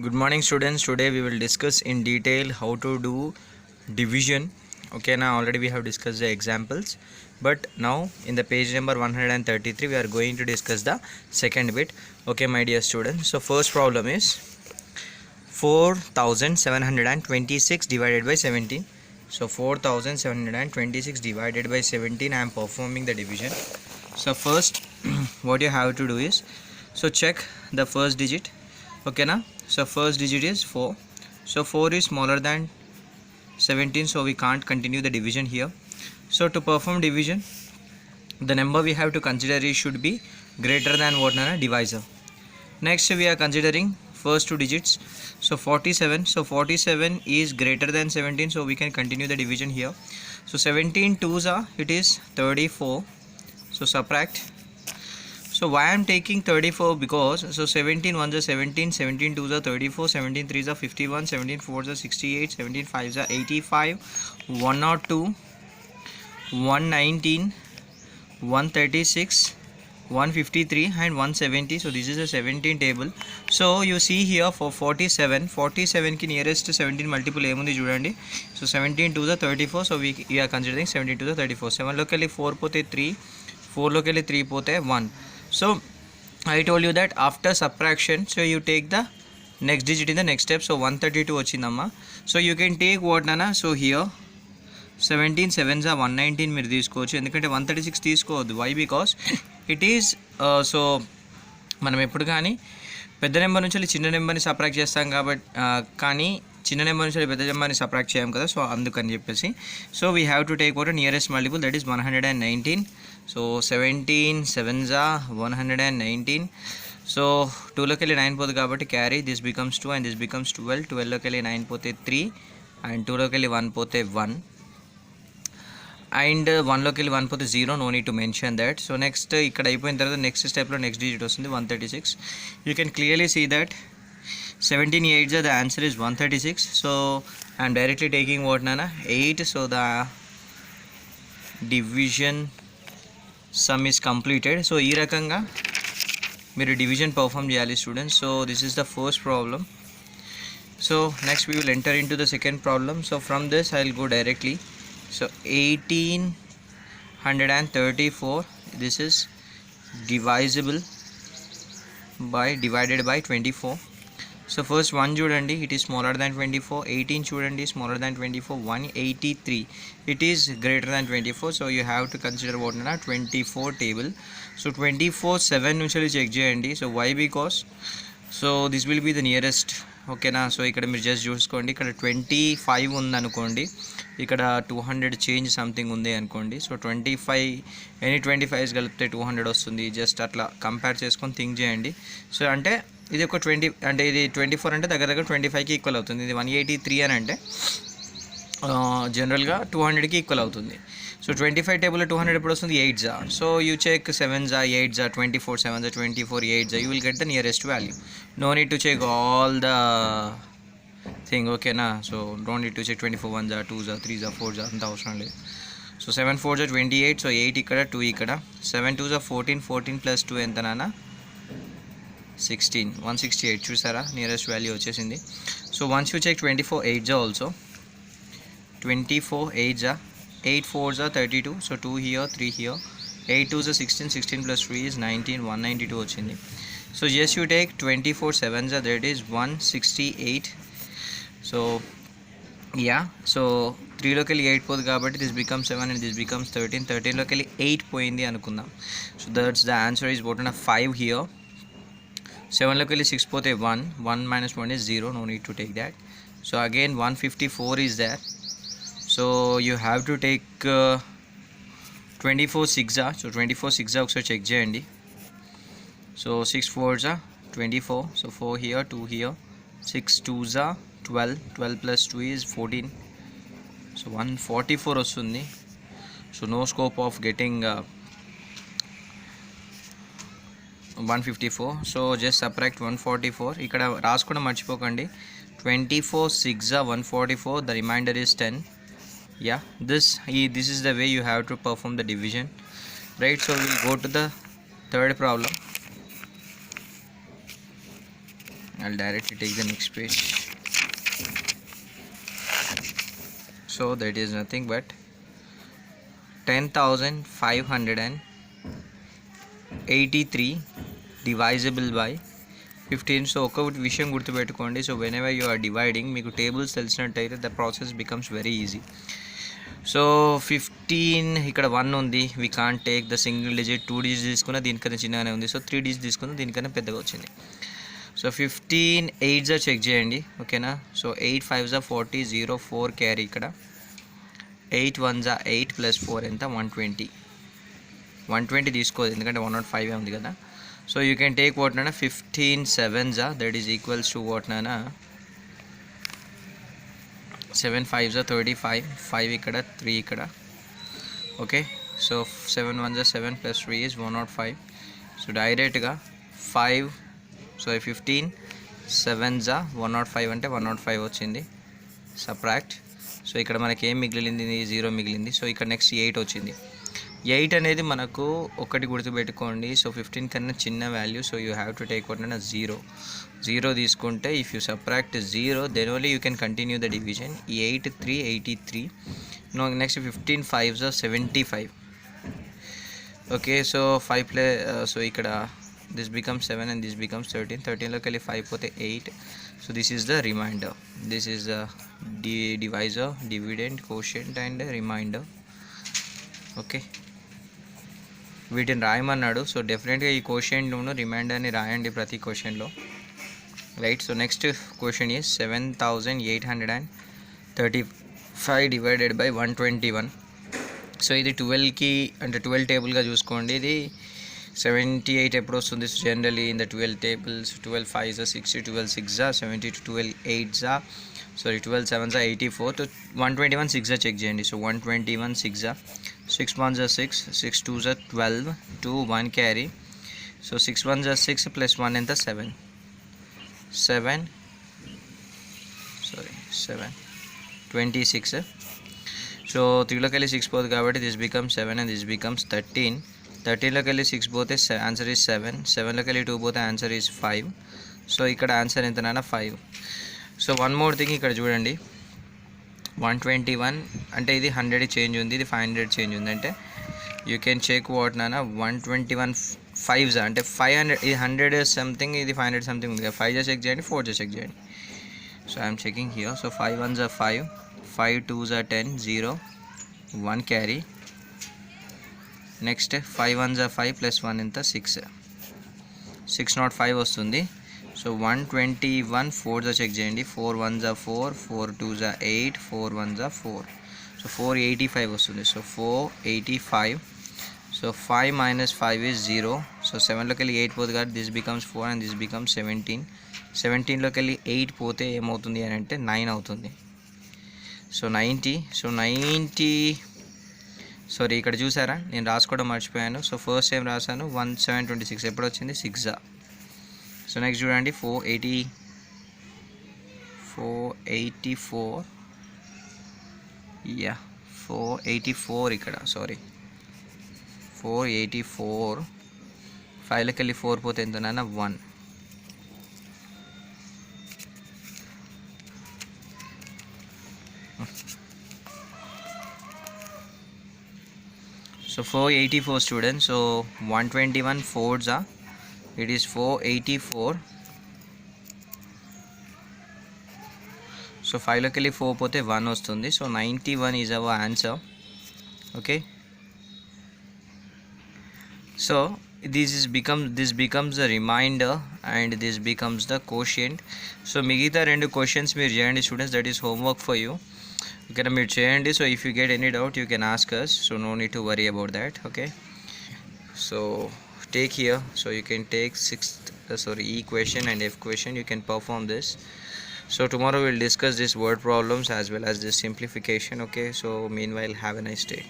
Good morning students. Today we will discuss in detail how to do division. Okay, now already we have discussed the examples, but now in the page number 133 we are going to discuss the second bit. Okay my dear students, so first problem is 4726 divided by 17. So 4726 divided by 17, I am performing the division. So first what you have to do is, so check the first digit. Okay now, so first digit is 4. So 4 is smaller than 17, so we can't continue the division here. So to perform division, the number we have to consider is should be greater than what na divisor. Next we are considering first two digits. So 47. So 47 is greater than 17, so we can continue the division here. So 17 twos are, it is 34. So subtract. So why I am taking 34? Because so 17 ones are 17, 17 twos are 34, 17 threes are 51, 17 fours are 68, 17 fives are 85, 102, 119, 136, 153 and 170. So this is a 17 table. So you see here for 47 ki nearest 17 multiple emundi chudandi. So 17 twos are 34, so we are considering 17 twos are 34. 7 lokali 4 pote 3, 4 lokali 3 pote 1. So I told you that after subtraction, so you take the next digit in the next step. So 132 వచ్చిందమ్మా. So you can take what nana, so here 17 sevens are 119 మీరు తీసుకోవచ్చు, ఎందుకంటే 136 తీసుకోవద్దు. Why? Because it is so మనం ఎప్పుడు కానీ పెద్ద number నుంచి చిన్న నెంబర్ని సబ్ట్రాక్ట్ చేస్తాం కాబట్టి, కానీ చిన్న నెంబర్ నుంచి పెద్ద నెంబర్ని సబ్ట్రాక్ట్ చేయం కదా, సో అందుకని చెప్పేసి so we have to take what nearest multiple, that is 119. So 17 sevens are 119. So 2లోకి వెళ్ళి 9 పోతుంది కాబట్టి carry, this becomes 2 and this becomes 12. 12లోకి వెళ్ళి 9 పోతే 3 అండ్ 2లోకి వెళ్ళి 1 పోతే 1 అండ్ 1లోకి వెళ్ళి 1 పోతే 0. No need to mention that. So next ఇక్కడ అయిపోయిన తర్వాత నెక్స్ట్ స్టెప్లో నెక్స్ట్ డిజిట్ వస్తుంది 136. You can clearly see that 17 8s the answer is 136. So I am directly taking what nana 8. So the division sum is completed. So ee rakanga మీరు division perform చేయాలి students. So this is the first problem. So next we will enter into the second problem. So from this I will go directly. So 1834, this is divisible by divided by 24. So first 1 చూడండి, it is smaller than 24. 18 చూడండి, smaller than 24. 183, it is greater than 24. So you have to consider what na 24 table. So 24 7 నుంచి check చేయండి. So why? Because so this will be the nearest. ఓకేనా? So ఇక్కడ మీరు just చూసుకోండి, ఇక్కడ 25 ఉంది అనుకోండి, ఇక్కడ 200 చేంజ్ సంథింగ్ ఉంది అనుకోండి. సో 25 ఎనీ 25s కలిపితే 200 వస్తుంది. జస్ట్ అట్లా కంపేర్ చేసుకొని థింక్ చేయండి. సో అంటే ఇది ఒక 20 అంటే ఇది 24 అంటే దగ్గర దగ్గర 25కి ఈక్వల్ అవుతుంది. ఇది 183 అని అంటే జనరల్గా 200కి ఈక్వల్ అవుతుంది. సో 25 టేబుల్లో 200 ఎప్పుడు వస్తుంది? 8s. So you check 7s 8s 24 7s 24 8s, you will get the nearest value. No need to check all the thing. ఓకేనా? So don't need to check 24 1s 2s 3s 4s అంత అవసరం లేదు. So 7 4s 28. So 8 ఇక్కడ 2 ఇక్కడ. 7 2s 14. 14 + 2 ఎంత నాన్న? 16. 168 చూసారా? Nearest value వచ్చేసింది. So once you check 24 8s also. 24 8s 8 4s 32. So 2 here 3 here. 8 2s 16. 16 + 3 is 19. 192 వచ్చింది. So just you take 24 7s, that is 168. So yeah, so 3లోకి వెళ్ళి 8 పోదు కాబట్టి this becomes 7 and this becomes 13. 13లోకి వెళ్ళి 8 పోయింది అనుకుందాం. So that's the answer is what 5 here. 7లోకి వెళ్ళి 6 పోతే 1. 1 - 1 is 0. No need to take that. So again 154 is there. So you have to take 24 6s. So 24 6s ఒకసారి చెక్ చేయండి. So 6 4s 24. So 4 here 2 here. 6 2s 12. 12 + 2 is 14. So 144 వస్తుంది. So no scope of getting 154. So just subtract 144. ఇక్కడ రాసుకోవడం మర్చిపోకండి. 24 6s 144. The remainder is 10. Yeah, this is the way you have to perform the division, right? So we'll go to the third problem. I'll directly take the next page. So that is nothing but 10,583 divisible by 15. So ఒక విషయం గుర్తుపెట్టుకోండి, so whenever you are dividing మీకు tables తెలిసినట్టయితే the process becomes very easy. So 15 ఇక్కడ 1 ఉంది, we can't take the single digit. 2 digits తీసుకున్న దీనికన్నా చిన్నగానే ఉంది, సో 3 డిజిట్స్ తీసుకున్న దీనికన్నా పెద్దగా వచ్చింది. సో 15 8 చెక్ చేయండి, ఓకేనా. సో 8 5 40, 0 4 క్యారీ ఇక్కడ. 8 1 8 + 4 ఎంత 120. 120 తీసుకోదు ఎందుకంటే 105 ఉంది కదా. So you can take what నానా 15 7 that is equals to what నానా 7 5 35, 5 ఇక్కడ 3 ఇక్కడ, ఓకే. So 7 1 7 + 3 is 105. సో డైరెక్ట్గా 5 సో 15 7 105 అంటే 105 వచ్చింది. సబ్ట్రాక్ట్. సో ఇక్కడ మనకి ఏం మిగిలింది, 0 మిగిలింది. సో ఇక్కడ నెక్స్ట్ 8 వచ్చింది. 8 అనేది మనకు ఒకటి గుర్తుపెట్టుకోండి, సో 15 కన్నా చిన్న value. So you have to take what అంటే 0 తీసుకుంటే if you subtract 0 then only you can continue the division. ఈ 8 3 83. Next 15 5 75, okay. సో 5 సో ఇక్కడ this becomes 7 and this becomes 13. 13లోకి వెళ్ళి 5 పోతే 8. So this is the remainder. This is the divisor, dividend, quotient and remainder, okay. వీటిని రాయమన్నాడు. So డెఫినెట్గా ఈ కోషియంట్ను రిమైండర్ని రాయండి ప్రతి క్వశ్చన్లో, right. So next question is 7,835 divided by 121. So ఇది 12కి అంటే 12 టేబుల్గా చూసుకోండి. ఇది 78 ఎప్పుడు వస్తుంది generally in the 12 tables. 12 5 60, 12 6 70, 12 8 sorry 12 7 84. तो 121 6 చెక్ చేయండి. So 121 6 6 1 6, 6 2 12, 2 1 carry. సో 6 1 6 + 1 ఎంత 7 26. సో 3లోకి వెళ్ళి 6 పోదు కాబట్టి this becomes 7 and this becomes 13. 13లోకి వెళ్ళి 6 పోతే ఆన్సర్ ఈజ్ 7. 7లోకి వెళ్ళి 2 పోతే ఆన్సర్ ఈజ్ 5. సో ఇక్కడ ఆన్సర్ ఎంత నాన్న 5. సో వన్ మోర్ థింగ్ ఇక్కడ చూడండి, 121 అంటే ఇది 100 చేంజ్ ఉంది, ఇది 500 చేంజ్ ఉంది. అంటే యూ కెన్ చెక్ వాట్ నాన్న 121 5 అంటే 500, ఇది 100 సంథింగ్, ఇది 500 సంథింగ్ ఉంది కదా. 5 చెక్ చేయండి, 4 చెక్ చేయండి. So I'm checking here. So 5 1 5, 5 2 10, 0 1 carry. Next 5 1 5 + 1 ఎంత 6, 605 వస్తుంది. సో 121 4 చెక్ చేయండి. 4 1 4, 4 2 8, 4 1 4. సో 485 వస్తుంది. సో 485. So 5 - 5 is 0. సో 7లోకి వెళ్ళి 8 పోతుంది కాబట్టి this becomes 4 and this becomes 17. 17లోకి వెళ్ళి 8 పోతే ఏమవుతుంది అని అంటే 9 అవుతుంది. సో 90. సో 90 సారీ ఇక్కడ చూసారా నేను రాసుకోవడం మర్చిపోయాను. సో ఫస్ట్ టైం రాశాను 1726 ఎప్పుడు వచ్చింది 6. సో నెక్స్ట్ చూడండి 484 యా 484 ఇక్కడ సారీ 484. 5లోకి వెళ్ళి 4 పోతే ఎంత నాన్న 1. So 484 students. So 121 4s it is 484. So 5లోకి వెళ్ళి 4 పోతే 1 వస్తుంది. So 91 is our answer. Okay. So this becomes the remainder and this becomes the quotient. So మిగతా రెండు క్వశ్చన్స్ మీరు చేయండి students, that is homework for you. ఓకేనా మీరు చేయండి. So if you get any doubt you can ask us. So no need to worry about that. Okay. So take here. So you can take E question and F question. You can perform this. So tomorrow we'll discuss this word problems as well as this simplification. Okay. So meanwhile have a nice day.